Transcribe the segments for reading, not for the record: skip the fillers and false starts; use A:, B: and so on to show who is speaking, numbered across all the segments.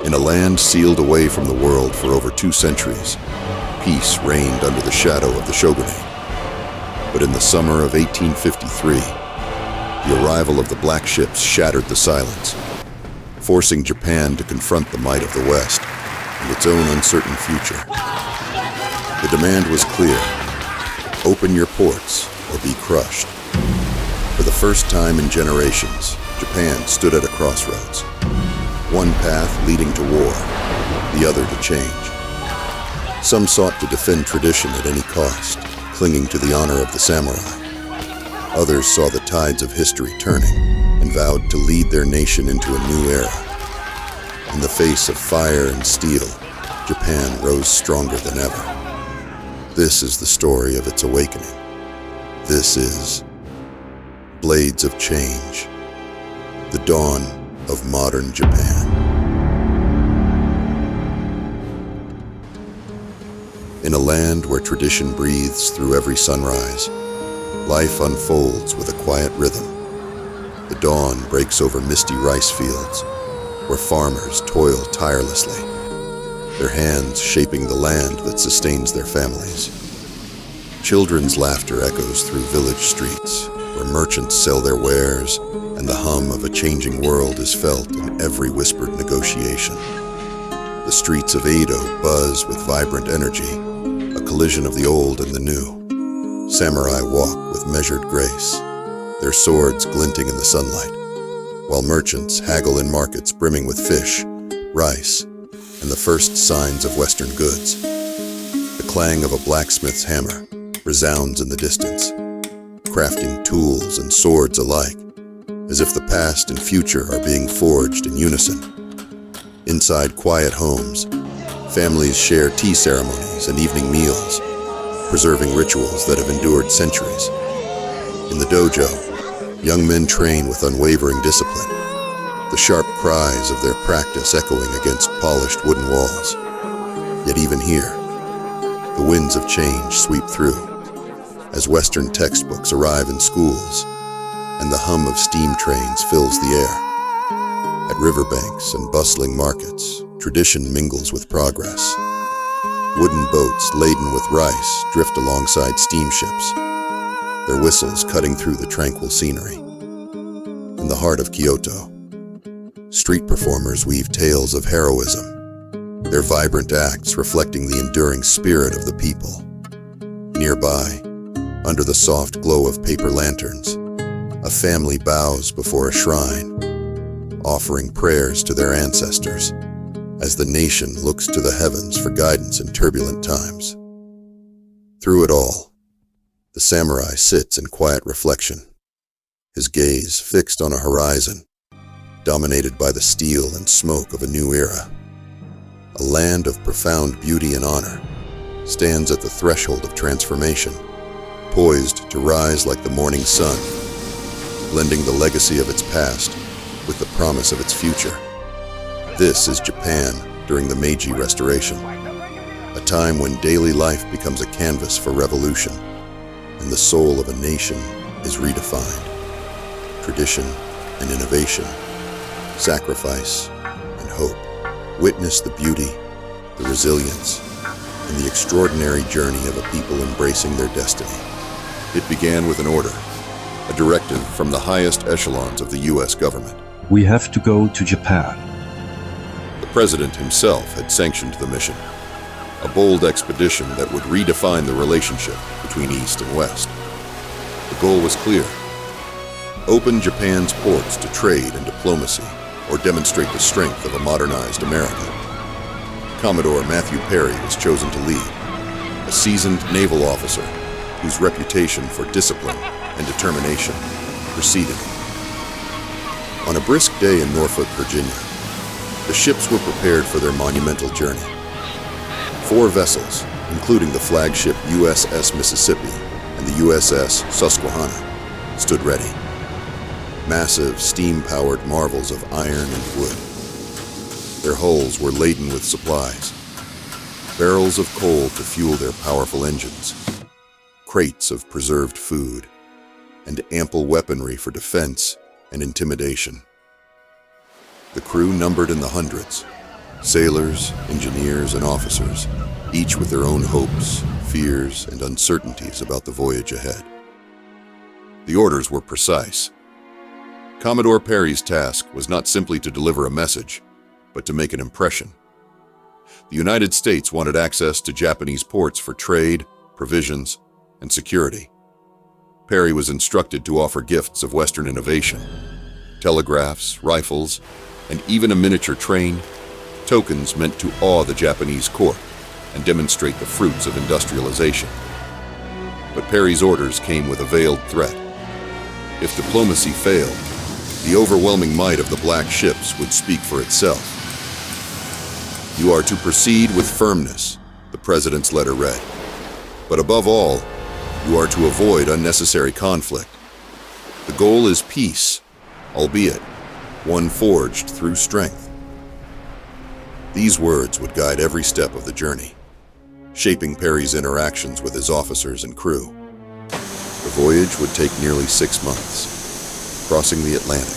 A: In a land sealed away from the world for over 2 centuries, peace reigned under the shadow of the shogunate. But in the summer of 1853, the arrival of the black ships shattered the silence, forcing Japan to confront the might of the West and its own uncertain future. The demand was clear: open your ports or be crushed. For the first time in generations, Japan stood at a crossroads. One path leading to war, the other to change. Some sought to defend tradition at any cost, clinging to the honor of the samurai. Others saw the tides of history turning and vowed to lead their nation into a new era. In the face of fire and steel, Japan rose stronger than ever. This is the story of its awakening. This is Blades of Change, the dawn of modern Japan. In a land where tradition breathes through every sunrise, life unfolds with a quiet rhythm. The dawn breaks over misty rice fields, where farmers toil tirelessly, their hands shaping the land that sustains their families. Children's laughter echoes through village streets, where merchants sell their wares, and the hum of a changing world is felt in every whispered negotiation. The streets of Edo buzz with vibrant energy, a collision of the old and the new. Samurai walk with measured grace, their swords glinting in the sunlight, while merchants haggle in markets brimming with fish, rice, and the first signs of Western goods. The clang of a blacksmith's hammer resounds in the distance, crafting tools and swords alike, as if the past and future are being forged in unison. Inside quiet homes, families share tea ceremonies and evening meals, preserving rituals that have endured centuries. In the dojo, young men train with unwavering discipline, the sharp cries of their practice echoing against polished wooden walls. Yet even here, the winds of change sweep through, as Western textbooks arrive in schools, and the hum of steam trains fills the air. At riverbanks and bustling markets, tradition mingles with progress. Wooden boats laden with rice drift alongside steamships, their whistles cutting through the tranquil scenery. In the heart of Kyoto, street performers weave tales of heroism, their vibrant acts reflecting the enduring spirit of the people. Nearby, under the soft glow of paper lanterns, a family bows before a shrine, offering prayers to their ancestors as the nation looks to the heavens for guidance in turbulent times. Through it all, the samurai sits in quiet reflection, his gaze fixed on a horizon dominated by the steel and smoke of a new era. A land of profound beauty and honor stands at the threshold of transformation, poised to rise like the morning sun, blending the legacy of its past with the promise of its future. This is Japan during the Meiji Restoration, a time when daily life becomes a canvas for revolution, and the soul of a nation is redefined. Tradition and innovation, sacrifice and hope. Witness the beauty, the resilience, and the extraordinary journey of a people embracing their destiny. It began with an order, a directive from the highest echelons of the U.S. government.
B: We have to go to Japan.
A: The president himself had sanctioned the mission, a bold expedition that would redefine the relationship between East and West. The goal was clear: open Japan's ports to trade and diplomacy, or demonstrate the strength of a modernized America. Commodore Matthew Perry was chosen to lead, a seasoned naval officer whose reputation for discipline and determination preceded him. On a brisk day in Norfolk, Virginia, the ships were prepared for their monumental journey. 4 vessels, including the flagship USS Mississippi and the USS Susquehanna, stood ready. Massive, steam-powered marvels of iron and wood. Their hulls were laden with supplies, barrels of coal to fuel their powerful engines, crates of preserved food, and ample weaponry for defense and intimidation. The crew numbered in the hundreds, Sailors, engineers, and officers, each with their own hopes, fears, and uncertainties about the voyage ahead. The orders were precise. Commodore Perry's task was not simply to deliver a message, but to make an impression. The United States wanted access to Japanese ports for trade, provisions, and security. Perry was instructed to offer gifts of Western innovation, telegraphs, rifles, and even a miniature train, tokens meant to awe the Japanese court and demonstrate the fruits of industrialization. But Perry's orders came with a veiled threat. If diplomacy failed, the overwhelming might of the black ships would speak for itself. "You are to proceed with firmness," the president's letter read. "But above all, you are to avoid unnecessary conflict. The goal is peace, albeit one forged through strength." These words would guide every step of the journey, shaping Perry's interactions with his officers and crew. The voyage would take nearly 6 months, crossing the Atlantic,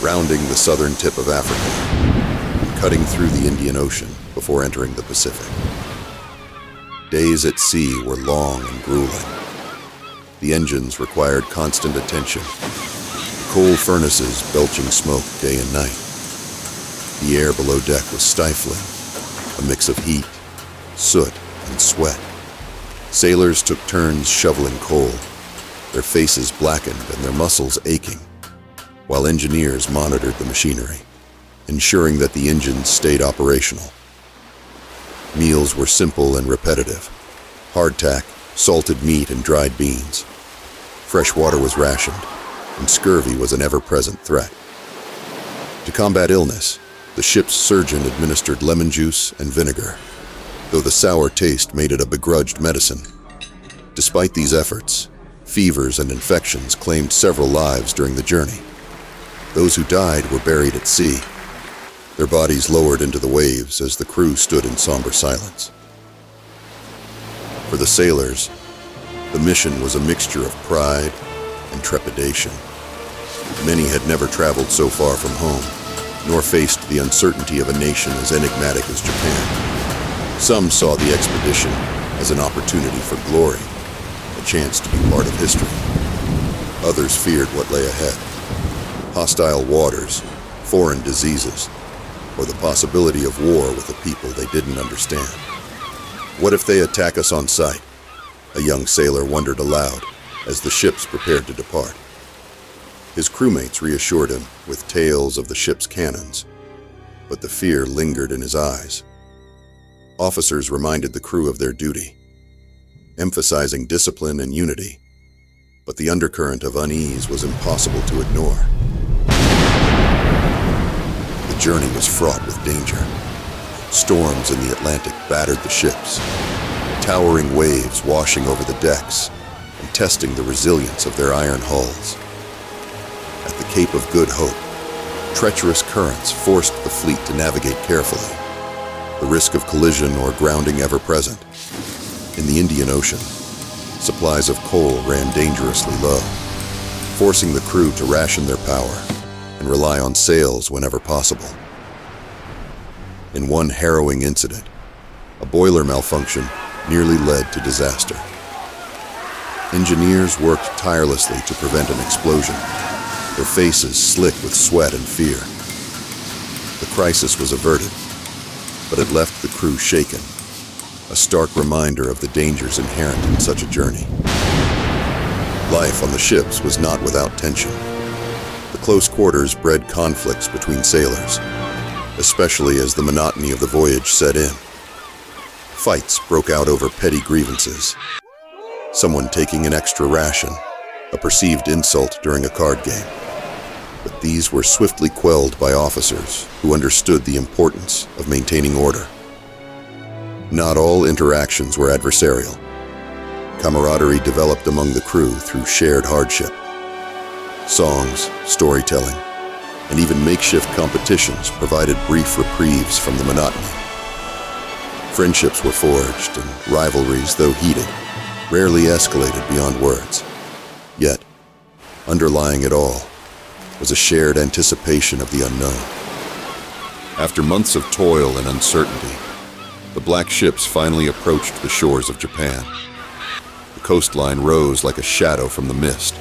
A: rounding the southern tip of Africa, cutting through the Indian Ocean before entering the Pacific. Days at sea were long and grueling. The engines required constant attention, coal furnaces belching smoke day and night. The air below deck was stifling, a mix of heat, soot, and sweat. Sailors took turns shoveling coal, their faces blackened and their muscles aching, while engineers monitored the machinery, ensuring that the engines stayed operational. Meals were simple and repetitive: hardtack, salted meat, and dried beans. Fresh water was rationed, and scurvy was an ever-present threat. To combat illness, the ship's surgeon administered lemon juice and vinegar, though the sour taste made it a begrudged medicine. Despite these efforts, fevers and infections claimed several lives during the journey. Those who died were buried at sea, their bodies lowered into the waves as the crew stood in somber silence. For the sailors, the mission was a mixture of pride and trepidation. Many had never traveled so far from home, nor faced the uncertainty of a nation as enigmatic as Japan. Some saw the expedition as an opportunity for glory, a chance to be part of history. Others feared what lay ahead: hostile waters, foreign diseases, or the possibility of war with a people they didn't understand. "What if they attack us on sight?" a young sailor wondered aloud as the ships prepared to depart. His crewmates reassured him with tales of the ship's cannons, but the fear lingered in his eyes. Officers reminded the crew of their duty, emphasizing discipline and unity, but the undercurrent of unease was impossible to ignore. The journey was fraught with danger. Storms in the Atlantic battered the ships, towering waves washing over the decks and testing the resilience of their iron hulls. At the Cape of Good Hope, treacherous currents forced the fleet to navigate carefully, the risk of collision or grounding ever present. In the Indian Ocean, supplies of coal ran dangerously low, forcing the crew to ration their power and rely on sails whenever possible. In one harrowing incident, a boiler malfunction nearly led to disaster. Engineers worked tirelessly to prevent an explosion, their faces slick with sweat and fear. The crisis was averted, but it left the crew shaken, a stark reminder of the dangers inherent in such a journey. Life on the ships was not without tension. The close quarters bred conflicts between sailors, especially as the monotony of the voyage set in. Fights broke out over petty grievances. Someone taking an extra ration, a perceived insult during a card game. But these were swiftly quelled by officers who understood the importance of maintaining order. Not all interactions were adversarial. Camaraderie developed among the crew through shared hardship. Songs, storytelling, and even makeshift competitions provided brief reprieves from the monotony. Friendships were forged, and rivalries, though heated, rarely escalated beyond words. Yet, underlying it all was a shared anticipation of the unknown. After months of toil and uncertainty, the black ships finally approached the shores of Japan. The coastline rose like a shadow from the mist,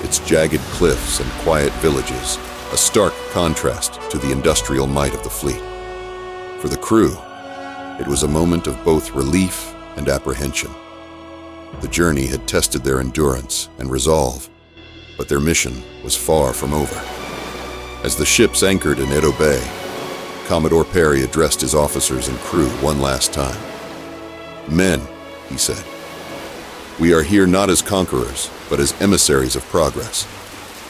A: its jagged cliffs and quiet villages a stark contrast to the industrial might of the fleet. For the crew, it was a moment of both relief and apprehension. The journey had tested their endurance and resolve, but their mission was far from over. As the ships anchored in Edo Bay, Commodore Perry addressed his officers and crew one last time. "Men," he said, "we are here not as conquerors, but as emissaries of progress.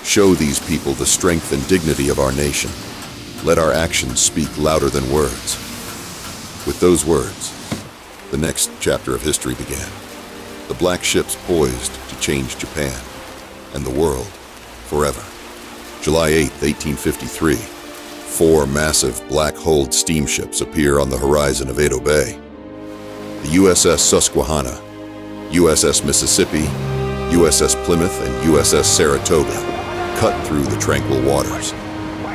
A: Show these people the strength and dignity of our nation. Let our actions speak louder than words." With those words, the next chapter of history began. The black ships poised to change Japan and the world forever. July 8, 1853, 4 massive black-hulled steamships appear on the horizon of Edo Bay. The USS Susquehanna, USS Mississippi, USS Plymouth, and USS Saratoga cut through the tranquil waters,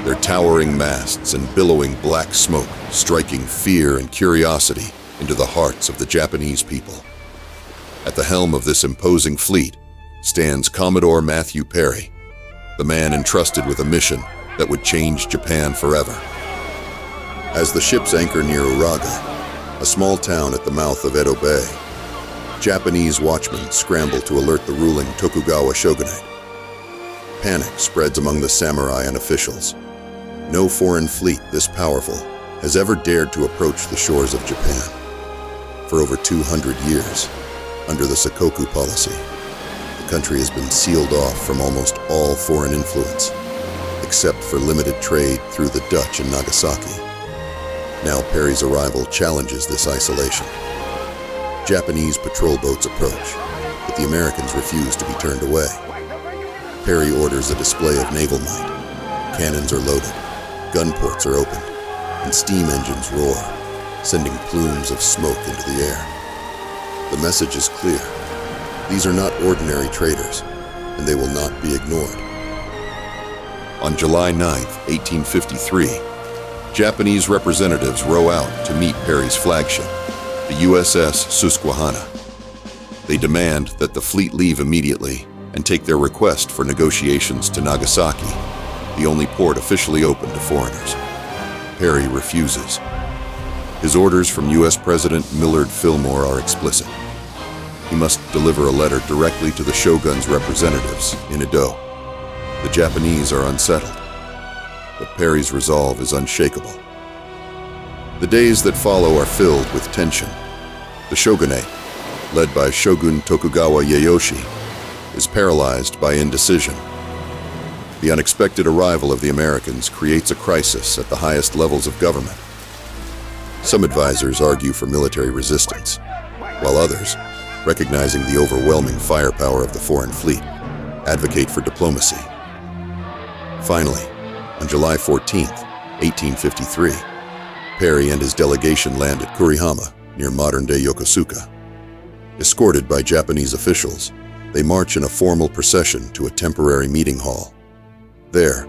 A: their towering masts and billowing black smoke striking fear and curiosity into the hearts of the Japanese people. At the helm of this imposing fleet stands Commodore Matthew Perry, the man entrusted with a mission that would change Japan forever. As the ships anchor near Uraga, a small town at the mouth of Edo Bay, Japanese watchmen scramble to alert the ruling Tokugawa shogunate. Panic spreads among the samurai and officials. No foreign fleet this powerful has ever dared to approach the shores of Japan. For over 200 years, under the Sakoku policy, the country has been sealed off from almost all foreign influence, except for limited trade through the Dutch in Nagasaki. Now Perry's arrival challenges this isolation. Japanese patrol boats approach, but the Americans refuse to be turned away. Perry orders a display of naval might. Cannons are loaded, gun ports are opened, and steam engines roar, sending plumes of smoke into the air. The message is clear. These are not ordinary traders, and they will not be ignored. On July 9, 1853, Japanese representatives row out to meet Perry's flagship, the USS Susquehanna. They demand that the fleet leave immediately and take their request for negotiations to Nagasaki, the only port officially open to foreigners. Perry refuses. His orders from U.S. President Millard Fillmore are explicit. He must deliver a letter directly to the shogun's representatives in Edo. The Japanese are unsettled, but Perry's resolve is unshakable. The days that follow are filled with tension. The shogunate, led by Shogun Tokugawa Ieyoshi, is paralyzed by indecision. The unexpected arrival of the Americans creates a crisis at the highest levels of government. Some advisors argue for military resistance, while others, recognizing the overwhelming firepower of the foreign fleet, advocate for diplomacy. Finally, on July 14, 1853, Perry and his delegation land at Kurihama, near modern-day Yokosuka. Escorted by Japanese officials, they march in a formal procession to a temporary meeting hall. There,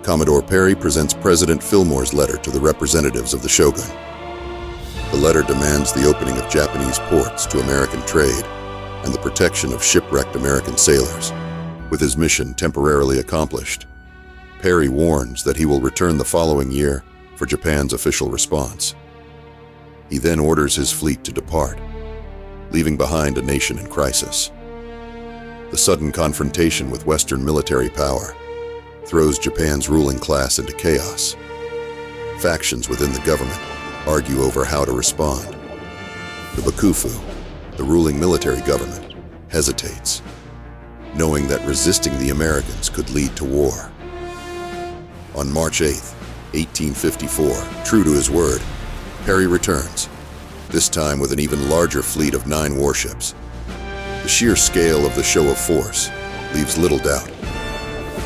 A: Commodore Perry presents President Fillmore's letter to the representatives of the shogun. The letter demands the opening of Japanese ports to American trade and the protection of shipwrecked American sailors. With his mission temporarily accomplished, Perry warns that he will return the following year for Japan's official response. He then orders his fleet to depart, leaving behind a nation in crisis. The sudden confrontation with Western military power throws Japan's ruling class into chaos. Factions within the government argue over how to respond. The Bakufu, the ruling military government, hesitates, knowing that resisting the Americans could lead to war. On March 8, 1854, true to his word, Perry returns, this time with an even larger fleet of 9 warships. The sheer scale of the show of force leaves little doubt.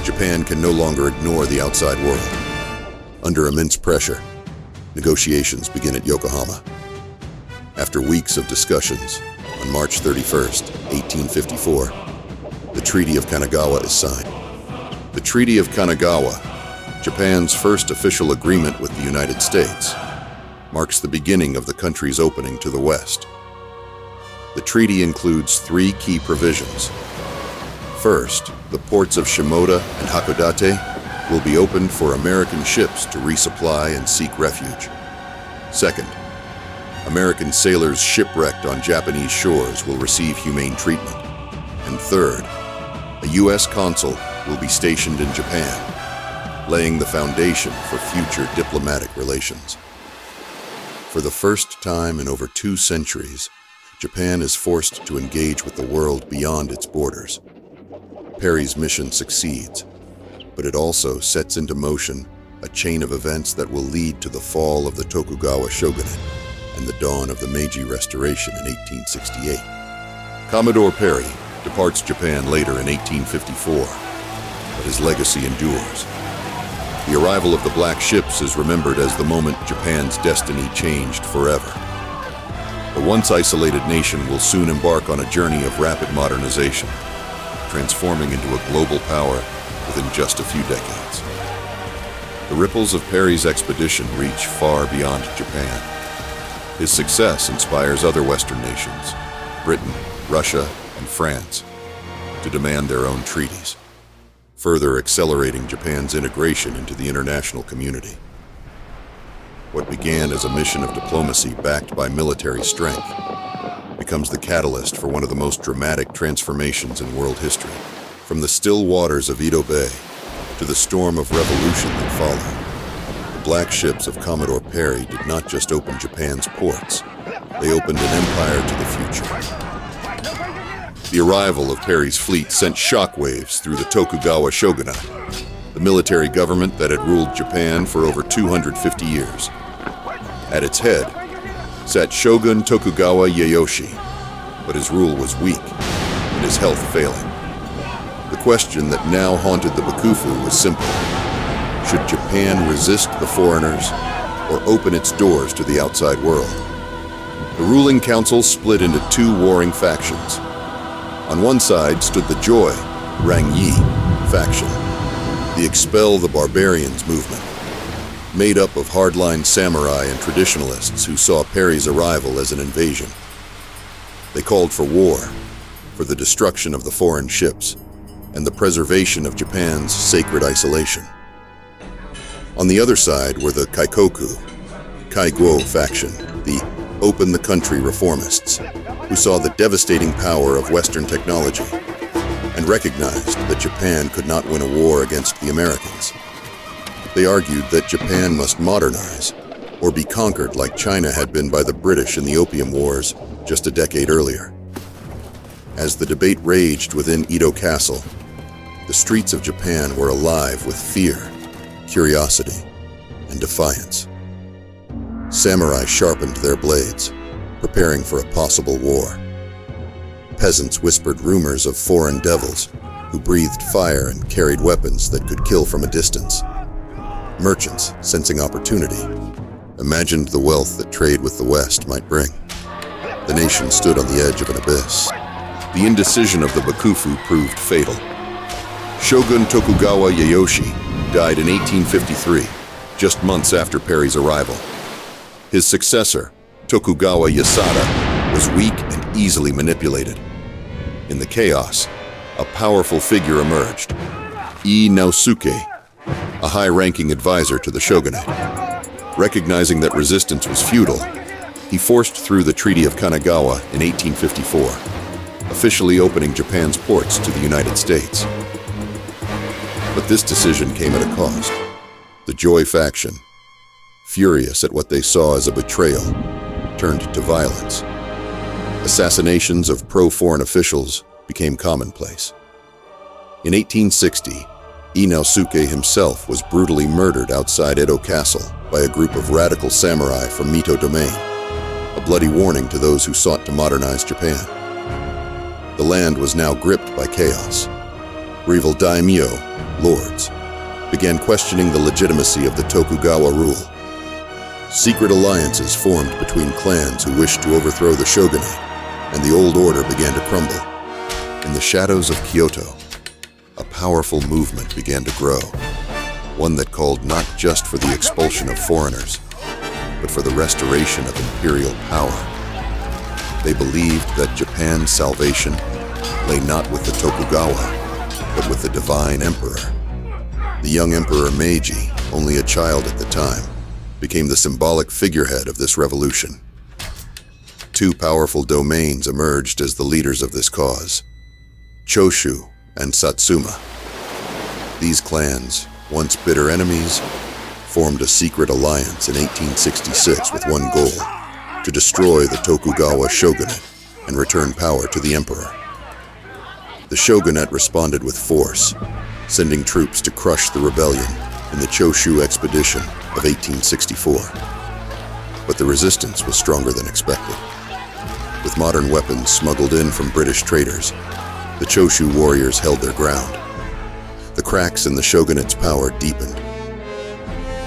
A: Japan can no longer ignore the outside world. Under immense pressure, negotiations begin at Yokohama. After weeks of discussions, on March 31, 1854, the Treaty of Kanagawa is signed. The Treaty of Kanagawa Japan's first official agreement with the United States, marks the beginning of the country's opening to the West. The treaty includes 3 key provisions. First, the ports of Shimoda and Hakodate will be opened for American ships to resupply and seek refuge. Second, American sailors shipwrecked on Japanese shores will receive humane treatment. And third, a U.S. consul will be stationed in Japan, laying the foundation for future diplomatic relations. For the first time in over 2 centuries, Japan is forced to engage with the world beyond its borders. Perry's mission succeeds, but it also sets into motion a chain of events that will lead to the fall of the Tokugawa shogunate and the dawn of the Meiji Restoration in 1868. Commodore Perry departs Japan later in 1854, but his legacy endures. The arrival of the black ships is remembered as the moment Japan's destiny changed forever. The once isolated nation will soon embark on a journey of rapid modernization, transforming into a global power within just a few decades. The ripples of Perry's expedition reach far beyond Japan. His success inspires other Western nations, Britain, Russia, and France, to demand their own treaties, further accelerating Japan's integration into the international community. What began as a mission of diplomacy backed by military strength becomes the catalyst for one of the most dramatic transformations in world history. From the still waters of Edo Bay to the storm of revolution that followed, the black ships of Commodore Perry did not just open Japan's ports, they opened an empire to the future. The arrival of Perry's fleet sent shockwaves through the Tokugawa shogunate, the military government that had ruled Japan for over 250 years. At its head sat Shogun Tokugawa Ieyoshi, but his rule was weak and his health failing. The question that now haunted the Bakufu was simple. Should Japan resist the foreigners or open its doors to the outside world? The ruling council split into 2 warring factions. On one side stood the Joy, Rangyi faction, the Expel the Barbarians movement, made up of hardline samurai and traditionalists who saw Perry's arrival as an invasion. They called for war, for the destruction of the foreign ships, and the preservation of Japan's sacred isolation. On the other side were the Kaikoku, Kaiguo faction, the Open the Country reformists, who saw the devastating power of Western technology and recognized that Japan could not win a war against the Americans. They argued that Japan must modernize or be conquered like China had been by the British in the Opium Wars just a decade earlier. As the debate raged within Edo Castle, the streets of Japan were alive with fear, curiosity, and defiance. Samurai sharpened their blades, preparing for a possible war. Peasants whispered rumors of foreign devils who breathed fire and carried weapons that could kill from a distance. Merchants, sensing opportunity, imagined the wealth that trade with the West might bring. The nation stood on the edge of an abyss. The indecision of the Bakufu proved fatal. Shogun Tokugawa Ieyoshi died in 1853, just months after Perry's arrival. His successor, Tokugawa Yasada, was weak and easily manipulated. In the chaos, a powerful figure emerged, Ii Naosuke, a high-ranking advisor to the shogunate. Recognizing that resistance was futile, he forced through the Treaty of Kanagawa in 1854, officially opening Japan's ports to the United States. But this decision came at a cost. The Joy faction, furious at what they saw as a betrayal, turned to violence. Assassinations of pro-foreign officials became commonplace. In 1860, Ii Naosuke himself was brutally murdered outside Edo Castle by a group of radical samurai from Mito Domain, a bloody warning to those who sought to modernize Japan. The land was now gripped by chaos. Rival daimyo, lords, began questioning the legitimacy of the Tokugawa rule. Secret alliances formed between clans who wished to overthrow the shogunate, and the old order began to crumble. In the shadows of Kyoto, a powerful movement began to grow. one that called not just for the expulsion of foreigners, but for the restoration of imperial power. They believed that Japan's salvation lay not with the Tokugawa, but with the divine emperor. The young Emperor Meiji, only a child at the time, became the symbolic figurehead of this revolution. Two powerful domains emerged as the leaders of this cause: Choshu and Satsuma. These clans, once bitter enemies, formed a secret alliance in 1866 with one goal: to destroy the Tokugawa shogunate and return power to the emperor. The shogunate responded with force, sending troops to crush the rebellion in the Choshu expedition of 1864. But the resistance was stronger than expected. With modern weapons smuggled in from British traders, the Choshu warriors held their ground. The cracks in the shogunate's power deepened.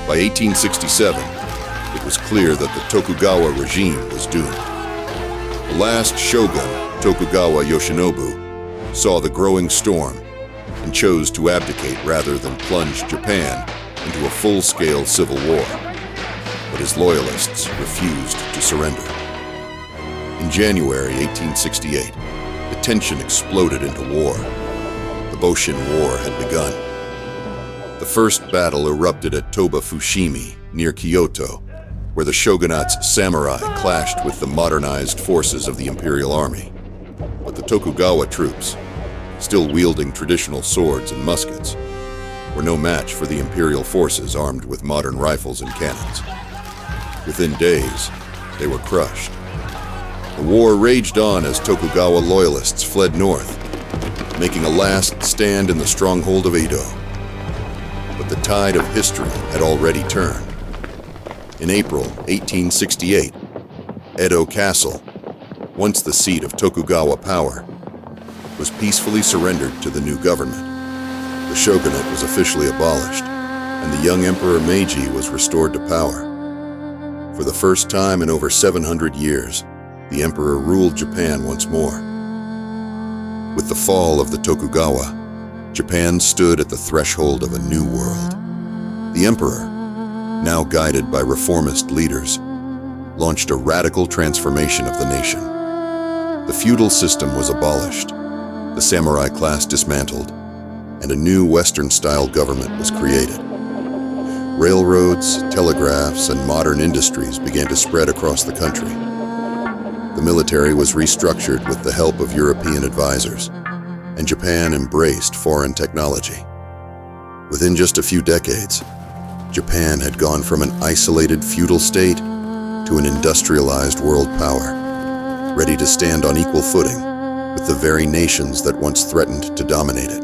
A: By 1867, it was clear that the Tokugawa regime was doomed. The last shogun, Tokugawa Yoshinobu, saw the growing storm and chose to abdicate rather than plunge Japan into a full-scale civil war. But his loyalists refused to surrender. In January 1868, the tension exploded into war. The Boshin War had begun. The first battle erupted at Toba Fushimi, near Kyoto, where the shogunate's samurai clashed with the modernized forces of the imperial army. But the Tokugawa troops, still wielding traditional swords and muskets, were no match for the imperial forces armed with modern rifles and cannons. Within days, they were crushed. The war raged on as Tokugawa loyalists fled north, making a last stand in the stronghold of Edo. But the tide of history had already turned. In April 1868, Edo Castle, once the seat of Tokugawa power, was peacefully surrendered to the new government. The shogunate was officially abolished, and the young Emperor Meiji was restored to power. For the first time in over 700 years, the emperor ruled Japan once more. With the fall of the Tokugawa, Japan stood at the threshold of a new world. The emperor, now guided by reformist leaders, launched a radical transformation of the nation. The feudal system was abolished, the samurai class dismantled, and a new Western-style government was created. Railroads, telegraphs, and modern industries began to spread across the country. The military was restructured with the help of European advisors, and Japan embraced foreign technology. Within just a few decades, Japan had gone from an isolated feudal state to an industrialized world power, ready to stand on equal footing with the very nations that once threatened to dominate it.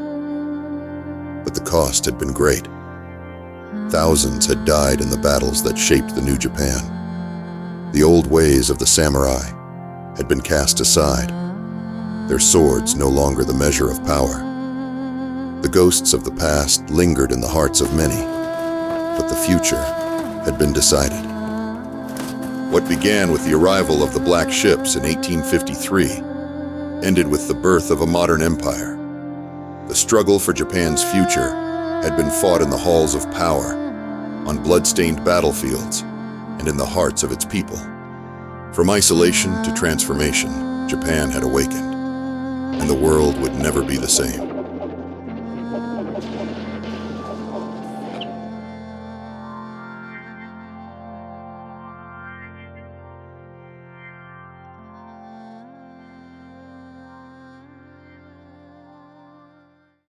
A: But the cost had been great. Thousands had died in the battles that shaped the new Japan. The old ways of the samurai had been cast aside, their swords no longer the measure of power. The ghosts of the past lingered in the hearts of many, but the future had been decided. What began with the arrival of the black ships in 1853 ended with the birth of a modern empire. The struggle for Japan's future had been fought in the halls of power, on blood-stained battlefields, and in the hearts of its people. From isolation to transformation, Japan had awakened, and the world would never be the same.